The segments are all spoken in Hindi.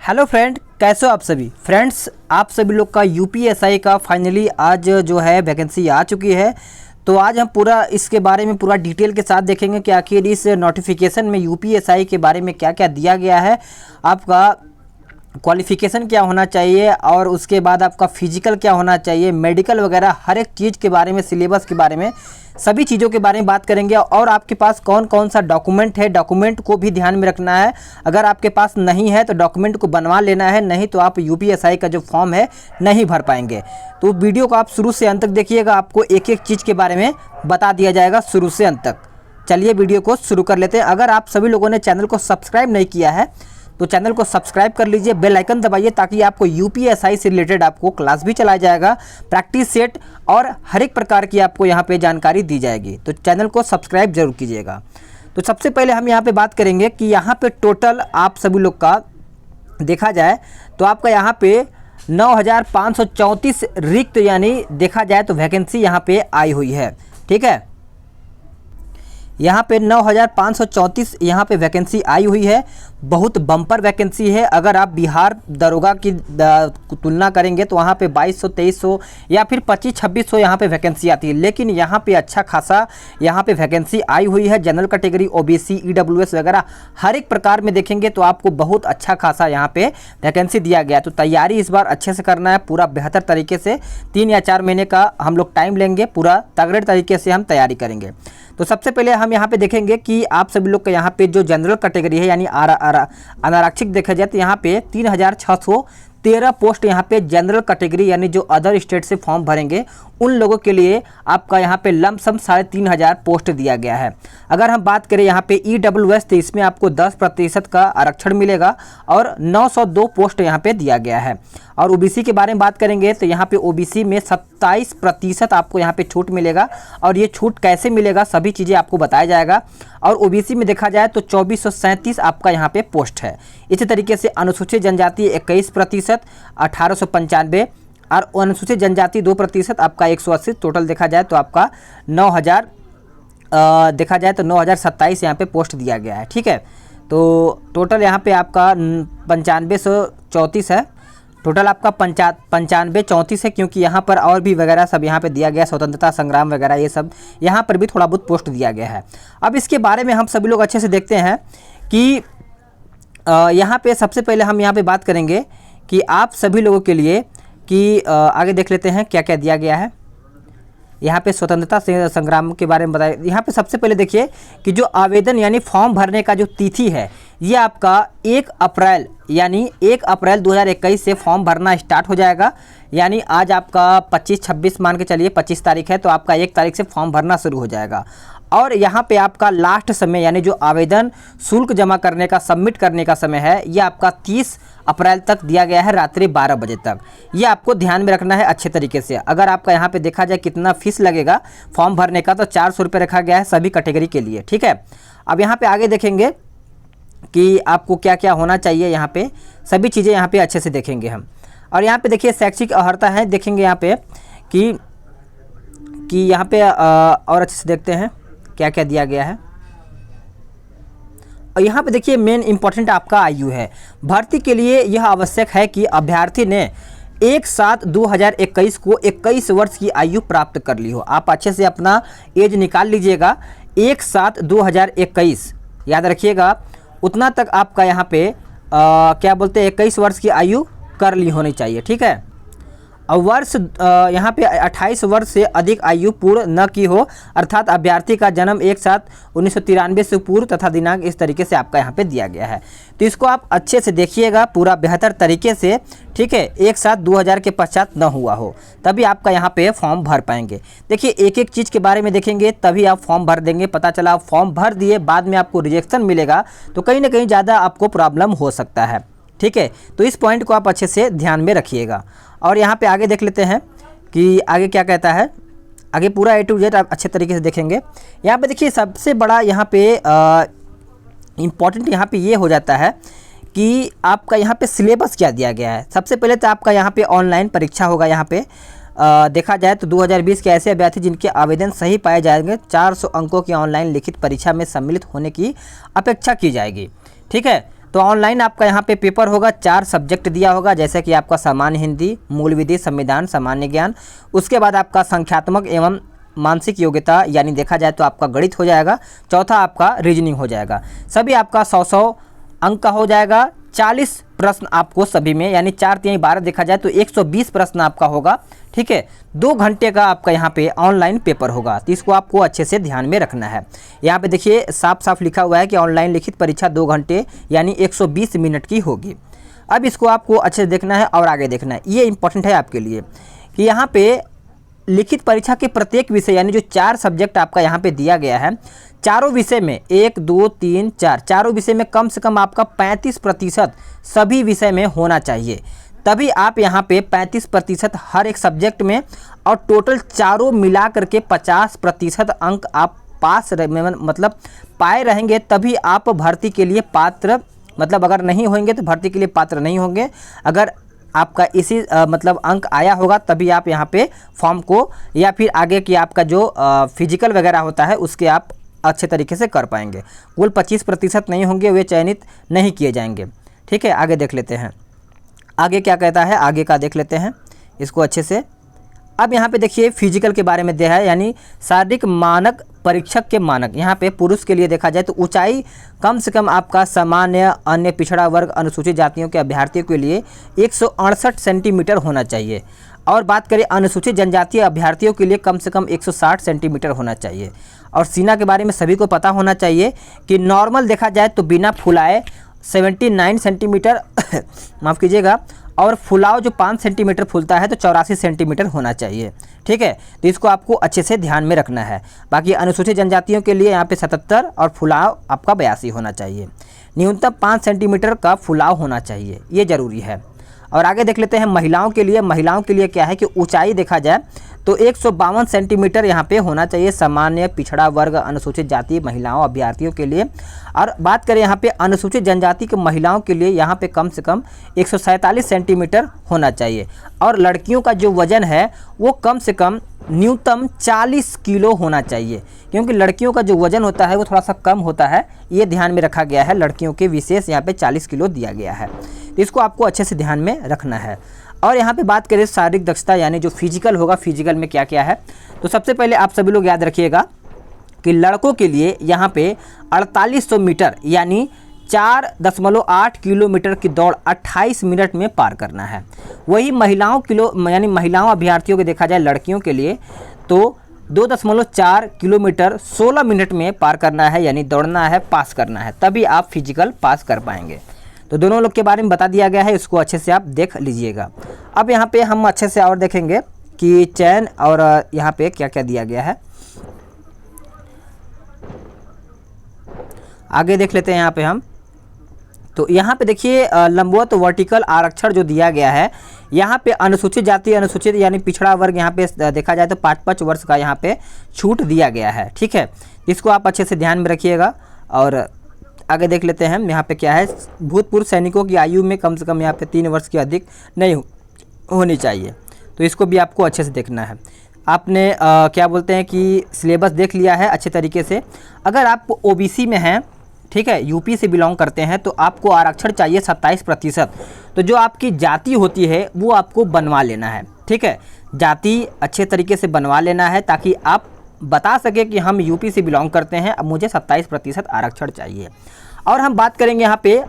हेलो फ्रेंड, कैसे हो आप सभी। फ्रेंड्स, आप सभी लोग का यूपीएसआई का फाइनली आज जो है वैकेंसी आ चुकी है। तो आज हम पूरा इसके बारे में पूरा डिटेल के साथ देखेंगे कि आखिर इस नोटिफिकेशन में यूपीएसआई के बारे में क्या क्या दिया गया है, आपका क्वालिफ़िकेशन क्या होना चाहिए और उसके बाद आपका फिजिकल क्या होना चाहिए, मेडिकल वगैरह हर एक चीज़ के बारे में, सिलेबस के बारे में, सभी चीज़ों के बारे में बात करेंगे। और आपके पास कौन कौन सा डॉक्यूमेंट है, डॉक्यूमेंट को भी ध्यान में रखना है। अगर आपके पास नहीं है तो डॉक्यूमेंट को बनवा लेना है, नहीं तो आप यूपीएसआई का जो फॉर्म है नहीं भर पाएंगे। तो वीडियो को आप शुरू से अंत तक देखिएगा, आपको एक एक चीज़ के बारे में बता दिया जाएगा शुरू से अंत तक। चलिए वीडियो को शुरू कर लेते हैं। अगर आप सभी लोगों ने चैनल को सब्सक्राइब नहीं किया है तो चैनल को सब्सक्राइब कर लीजिए, बेल आइकन दबाइए ताकि आपको यूपीएसआई से रिलेटेड आपको क्लास भी चलाया जाएगा, प्रैक्टिस सेट और हर एक प्रकार की आपको यहाँ पे जानकारी दी जाएगी। तो चैनल को सब्सक्राइब जरूर कीजिएगा। तो सबसे पहले हम यहाँ पे बात करेंगे कि यहाँ पे टोटल आप सभी लोग का देखा जाए तो आपका यहाँ पे 9534 रिक्त यानी देखा जाए तो वैकेंसी यहाँ पे आई हुई है। ठीक है, यहाँ पे 9534 यहाँ पे वैकेंसी आई हुई है। बहुत बम्पर वैकेंसी है। अगर आप बिहार दरोगा की तुलना करेंगे तो वहाँ पे 2200 2300 या फिर 2500 यहाँ पे वैकेंसी आती है, लेकिन यहाँ पे अच्छा खासा यहाँ पे वैकेंसी आई हुई है। जनरल कैटेगरी, ओबीसी, ईडब्ल्यूएस वगैरह हर एक प्रकार में देखेंगे तो आपको बहुत अच्छा खासा यहाँ पे वैकेंसी दिया गया। तो तैयारी इस बार अच्छे से करना है, पूरा बेहतर तरीके से 3 या 4 महीने का हम लोग टाइम लेंगे, पूरा तगड़े तरीके से हम तैयारी करेंगे। तो सबसे पहले हम यहाँ पे देखेंगे कि आप सभी लोग का यहाँ पे जो जनरल कैटेगरी है यानी अनारक्षित देखा जाए तो यहाँ पे 3613 पोस्ट यहाँ पे जनरल कैटेगरी यानी जो अदर स्टेट से फॉर्म भरेंगे उन लोगों के लिए आपका यहाँ पे लमसम 3500 पोस्ट दिया गया है। अगर हम बात करें यहाँ पे ईडब्ल्यूएस तो इसमें आपको 10% का आरक्षण मिलेगा और 902 पोस्ट यहाँ पे दिया गया है। और ओबीसी के बारे में बात करेंगे तो यहाँ पे ओबीसी में 27% आपको यहाँ पे छूट मिलेगा और ये छूट कैसे मिलेगा सभी चीज़ें आपको बताया जाएगा। और ओबीसी में देखा जाए तो 2437 आपका यहाँ पे पोस्ट है। इसी तरीके से अनुसूचित जनजाति 21%, 1895 और अनुसूचित जनजाति 2% आपका 180। टोटल देखा जाए तो आपका 9000 देखा जाए तो 9027 यहाँ पे पोस्ट दिया गया है। ठीक है, तो टोटल यहाँ पे आपका 9534 है। टोटल आपका 9534 है, क्योंकि यहाँ पर और भी वगैरह सब यहाँ पे दिया गया, स्वतंत्रता संग्राम वगैरह ये सब यहाँ पर भी थोड़ा बहुत पोस्ट दिया गया है। अब इसके बारे में हम सभी लोग अच्छे से देखते हैं कि यहाँ पे सबसे पहले हम यहाँ पे बात करेंगे कि आप सभी लोगों के लिए कि आगे देख लेते हैं क्या क्या दिया गया है। यहाँ पे स्वतंत्रता संग्राम के बारे में बताया। यहाँ पे सबसे पहले देखिए कि जो आवेदन यानी फॉर्म भरने का जो तिथि है ये आपका 1 अप्रैल यानी 1 अप्रैल 2021 से फॉर्म भरना स्टार्ट हो जाएगा। यानी आज आपका 25-26 मान के चलिए 25 तारीख है तो आपका 1 तारीख से फॉर्म भरना शुरू हो जाएगा। और यहाँ पे आपका लास्ट समय यानी जो आवेदन शुल्क जमा करने का, सबमिट करने का समय है ये आपका 30 अप्रैल तक दिया गया है, रात्रि 12 बजे तक। ये आपको ध्यान में रखना है अच्छे तरीके से। अगर आपका यहाँ पे देखा जाए कितना फीस लगेगा फॉर्म भरने का तो 400 रुपये रखा गया है सभी कैटेगरी के लिए। ठीक है, अब यहाँ पे आगे देखेंगे कि आपको क्या क्या होना चाहिए। यहाँ पे सभी चीज़ें यहाँ पे अच्छे से देखेंगे हम। और यहाँ पे देखिए शैक्षिक अर्हता है, देखेंगे यहाँ पे कि यहाँ पे और अच्छे से देखते हैं क्या क्या दिया गया है। और यहाँ पे देखिए मेन इंपॉर्टेंट आपका आयु है। भर्ती के लिए यह आवश्यक है कि अभ्यर्थी ने 1/7/2021 को 21 वर्ष की आयु प्राप्त कर ली हो। आप अच्छे से अपना एज निकाल लीजिएगा। 1/7/2021 याद रखिएगा, उतना तक आपका यहाँ पे क्या बोलते हैं 21 वर्ष की आयु कर ली होनी चाहिए। ठीक है, और वर्ष यहाँ पे 28 वर्ष से अधिक आयु पूर्ण न की हो, अर्थात अभ्यर्थी का जन्म 1/7/1993 से पूर्व तथा दिनांक इस तरीके से आपका यहाँ पे दिया गया है। तो इसको आप अच्छे से देखिएगा पूरा बेहतर तरीके से। ठीक है, 1/7/2000 के पश्चात न हुआ हो तभी आपका यहाँ पे फॉर्म भर पाएंगे। देखिए एक एक चीज़ के बारे में देखेंगे तभी आप फॉर्म भर देंगे। पता चला आप फॉर्म भर दिए बाद में आपको रिजेक्शन मिलेगा तो कहीं ना कहीं ज़्यादा आपको प्रॉब्लम हो सकता है। ठीक है, तो इस पॉइंट को आप अच्छे से ध्यान में रखिएगा। और यहाँ पे आगे देख लेते हैं कि आगे क्या कहता है। आगे पूरा A to Z आप अच्छे तरीके से देखेंगे। यहाँ पे देखिए सबसे बड़ा यहाँ पे इम्पॉर्टेंट यहाँ पे ये हो जाता है कि आपका यहाँ पे सिलेबस क्या दिया गया है। सबसे पहले तो आपका यहाँ पे ऑनलाइन परीक्षा होगा। यहाँ पे देखा जाए तो 2020 के ऐसे अभ्यर्थी जिनके आवेदन सही पाए जाएंगे 400 अंकों की ऑनलाइन लिखित परीक्षा में सम्मिलित होने की अपेक्षा की जाएगी। ठीक है, तो ऑनलाइन आपका यहाँ पे पेपर होगा, 4 सब्जेक्ट दिया होगा, जैसे कि आपका सामान्य हिंदी, मूल विधि, संविधान, सामान्य ज्ञान। उसके बाद आपका संख्यात्मक एवं मानसिक योग्यता यानी देखा जाए तो आपका गणित हो जाएगा। चौथा आपका रीजनिंग हो जाएगा। सभी आपका 100-100 अंक का हो जाएगा। 40 प्रश्न आपको सभी में, यानी 4 3 12 देखा जाए तो 120 प्रश्न आपका होगा। ठीक है, 2 घंटे का आपका यहाँ पे ऑनलाइन पेपर होगा, तो इसको आपको अच्छे से ध्यान में रखना है। यहाँ पे देखिए साफ साफ लिखा हुआ है कि ऑनलाइन लिखित परीक्षा 2 घंटे यानी 120 मिनट की होगी। अब इसको आपको अच्छे से देखना है और आगे देखना है। ये इंपॉर्टेंट है आपके लिए कि यहाँ पे लिखित परीक्षा के प्रत्येक विषय यानी जो 4 सब्जेक्ट आपका यहाँ पे दिया गया है, चारों विषय में 1 2 3 4 चारों विषय में कम से कम आपका 35% सभी विषय में होना चाहिए। तभी आप यहाँ पे 35% हर एक सब्जेक्ट में, और टोटल चारों मिला करके 50% अंक आप पास मतलब पाए रहेंगे, तभी आप भर्ती के लिए पात्र, मतलब अगर नहीं होंगे तो भर्ती के लिए पात्र नहीं होंगे। अगर आपका इसी मतलब अंक आया होगा तभी आप यहाँ पे फॉर्म को या फिर आगे की आपका जो फिजिकल वगैरह होता है उसके आप अच्छे तरीके से कर पाएंगे। कुल 25% नहीं होंगे, वे चयनित नहीं किए जाएंगे। ठीक है, आगे देख लेते हैं आगे क्या कहता है, आगे का देख लेते हैं इसको अच्छे से। अब यहाँ पे देखिए फिजिकल के बारे में दिया है, यानी शारीरिक मानक परीक्षक के मानक। यहाँ पे पुरुष के लिए देखा जाए तो ऊंचाई कम से कम आपका सामान्य, अन्य पिछड़ा वर्ग, अनुसूचित जातियों के अभ्यर्थियों के लिए 168 सेंटीमीटर होना चाहिए। और बात करें अनुसूचित जनजातीय अभ्यर्थियों के लिए कम से कम 160 सेंटीमीटर होना चाहिए। और सीना के बारे में सभी को पता होना चाहिए कि नॉर्मल देखा जाए तो बिना फुलाए 79 सेंटीमीटर माफ़ कीजिएगा, और फुलाव जो 5 सेंटीमीटर फूलता है तो 84 सेंटीमीटर होना चाहिए। ठीक है, तो इसको आपको अच्छे से ध्यान में रखना है। बाकी अनुसूचित जनजातियों के लिए यहाँ पे 77 और फुलाव आपका 82 होना चाहिए। न्यूनतम 5 सेंटीमीटर का फुलाव होना चाहिए, ये ज़रूरी है। और आगे देख लेते हैं महिलाओं के लिए। महिलाओं के लिए क्या है कि ऊंचाई देखा जाए तो 152 सेंटीमीटर यहाँ पे होना चाहिए सामान्य, पिछड़ा वर्ग, अनुसूचित जाति महिलाओं अभ्यर्थियों के लिए। और बात करें यहाँ पे अनुसूचित जनजाति के महिलाओं के लिए यहाँ पे कम से कम 147 सेंटीमीटर होना चाहिए। और लड़कियों का जो वजन है वो कम से कम न्यूनतम 40 किलो होना चाहिए, क्योंकि लड़कियों का जो वजन होता है वो थोड़ा सा कम होता है, ये ध्यान में रखा गया है। लड़कियों के विशेष यहाँ पे 40 किलो दिया गया है, तो इसको आपको अच्छे से ध्यान में रखना है। और यहाँ पे बात करें शारीरिक दक्षता यानी जो फिजिकल होगा, फिजिकल में क्या क्या है, तो सबसे पहले आप सभी लोग याद रखिएगा कि लड़कों के लिए यहाँ पे 4800 मीटर यानी 4.8 किलोमीटर की दौड़ 28 मिनट में पार करना है। वही यानी महिलाओं अभ्यर्थियों को देखा जाए लड़कियों के लिए तो 2.4 किलोमीटर 16 मिनट में पार करना है, यानी दौड़ना है, पास करना है, तभी आप फिजिकल पास कर पाएंगे। तो दोनों लोग के बारे में बता दिया गया है, इसको अच्छे से आप देख लीजिएगा। अब यहाँ पे हम अच्छे से और देखेंगे कि चयन और यहाँ पे क्या क्या दिया गया है, आगे देख लेते हैं यहाँ पे हम। तो यहाँ पे देखिए लंबवत वर्टिकल आरक्षण जो दिया गया है, यहाँ पे अनुसूचित जाति, अनुसूचित यानी पिछड़ा वर्ग, यहाँ पे देखा जाए तो 5-5 वर्ष का यहाँ पे छूट दिया गया है। ठीक है, इसको आप अच्छे से ध्यान में रखिएगा। और आगे देख लेते हैं हम, यहाँ पे क्या है, भूतपूर्व सैनिकों की आयु में कम से कम यहाँ पे 3 वर्ष की अधिक नहीं होनी चाहिए, तो इसको भी आपको अच्छे से देखना है। आपने क्या बोलते हैं कि सिलेबस देख लिया है अच्छे तरीके से। अगर आप ओबीसी में हैं, ठीक है, यूपी से बिलोंग करते हैं, तो आपको आरक्षण चाहिए 27%। तो जो आपकी जाति होती है वो आपको बनवा लेना है। ठीक है, जाति अच्छे तरीके से बनवा लेना है ताकि आप बता सके कि हम यूपी से बिलोंग करते हैं, अब मुझे 27% आरक्षण चाहिए। और हम बात करेंगे यहाँ पे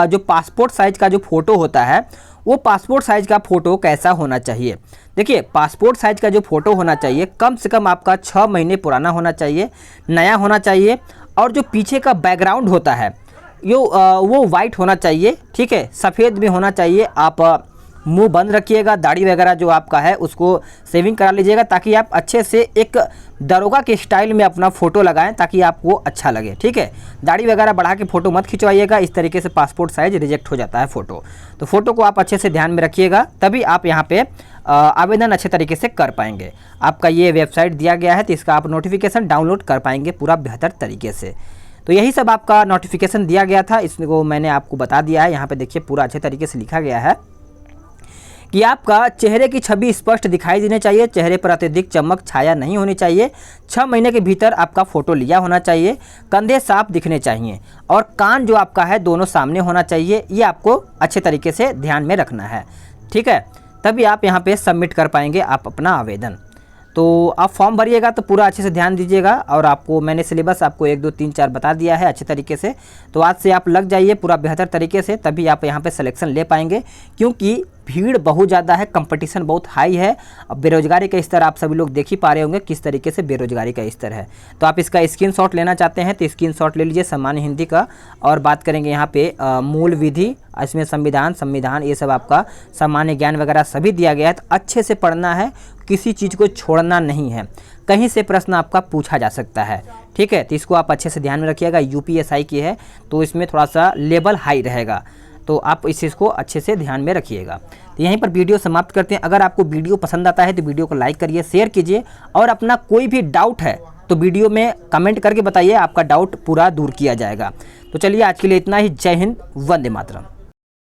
जो पासपोर्ट साइज का जो फ़ोटो होता है, वो पासपोर्ट साइज का फ़ोटो कैसा होना चाहिए। देखिए पासपोर्ट साइज का जो फ़ोटो होना चाहिए कम से कम आपका 6 महीने पुराना होना चाहिए, नया होना चाहिए। और जो पीछे का बैकग्राउंड होता है वो वाइट होना चाहिए। ठीक है, सफ़ेद भी होना चाहिए। आप मुंह बंद रखिएगा, दाढ़ी वगैरह जो आपका है उसको शेविंग करा लीजिएगा ताकि आप अच्छे से एक दरोगा के स्टाइल में अपना फ़ोटो लगाएं ताकि आपको अच्छा लगे। ठीक है, दाढ़ी वगैरह बढ़ा के फ़ोटो मत खिंचवाइएगा, इस तरीके से पासपोर्ट साइज रिजेक्ट हो जाता है फ़ोटो। तो फ़ोटो को आप अच्छे से ध्यान में रखिएगा, तभी आप यहाँ पे आवेदन अच्छे तरीके से कर पाएंगे। आपका ये वेबसाइट दिया गया है तो इसका आप नोटिफिकेशन डाउनलोड कर पाएंगे पूरा बेहतर तरीके से। तो यही सब आपका नोटिफिकेशन दिया गया था, इसको मैंने आपको बता दिया है। यहाँ पे देखिए पूरा अच्छे तरीके से लिखा गया है कि आपका चेहरे की छवि स्पष्ट दिखाई देनी चाहिए, चेहरे पर अत्यधिक चमक छाया नहीं होनी चाहिए, 6 महीने के भीतर आपका फ़ोटो लिया होना चाहिए, कंधे साफ दिखने चाहिए और कान जो आपका है दोनों सामने होना चाहिए। ये आपको अच्छे तरीके से ध्यान में रखना है, ठीक है, तभी आप यहाँ पे सबमिट कर पाएंगे आप अपना आवेदन। तो आप फॉर्म भरिएगा तो पूरा अच्छे से ध्यान दीजिएगा और आपको मैंने सिलेबस आपको 1 2 3 4 बता दिया है अच्छे तरीके से। तो आज से आप लग जाइए पूरा बेहतर तरीके से, तभी आप यहाँ पे सिलेक्शन ले पाएंगे, क्योंकि भीड़ बहुत ज़्यादा है, कंपटीशन बहुत हाई है। अब बेरोजगारी का स्तर आप सभी लोग देख ही पा रहे होंगे किस तरीके से बेरोजगारी का स्तर है। तो आप इसका स्क्रीनशॉट लेना चाहते हैं तो स्क्रीनशॉट ले लीजिए सामान्य हिंदी का। और बात करेंगे यहाँ पे मूल विधि, इसमें संविधान ये सब आपका सामान्य ज्ञान वगैरह सभी दिया गया है। तो अच्छे से पढ़ना है, किसी चीज़ को छोड़ना नहीं है, कहीं से प्रश्न आपका पूछा जा सकता है, ठीक है। तो इसको आप अच्छे से ध्यान में रखिएगा। यूपीएसआई की है तो इसमें थोड़ा सा लेवल हाई रहेगा, तो आप इस चीज़ को अच्छे से ध्यान में रखिएगा। तो यहीं पर वीडियो समाप्त करते हैं। अगर आपको वीडियो पसंद आता है तो वीडियो को लाइक करिए, शेयर कीजिए और अपना कोई भी डाउट है तो वीडियो में कमेंट करके बताइए, आपका डाउट पूरा दूर किया जाएगा। तो चलिए आज के लिए इतना ही। जय हिंद, वंदे मातरम।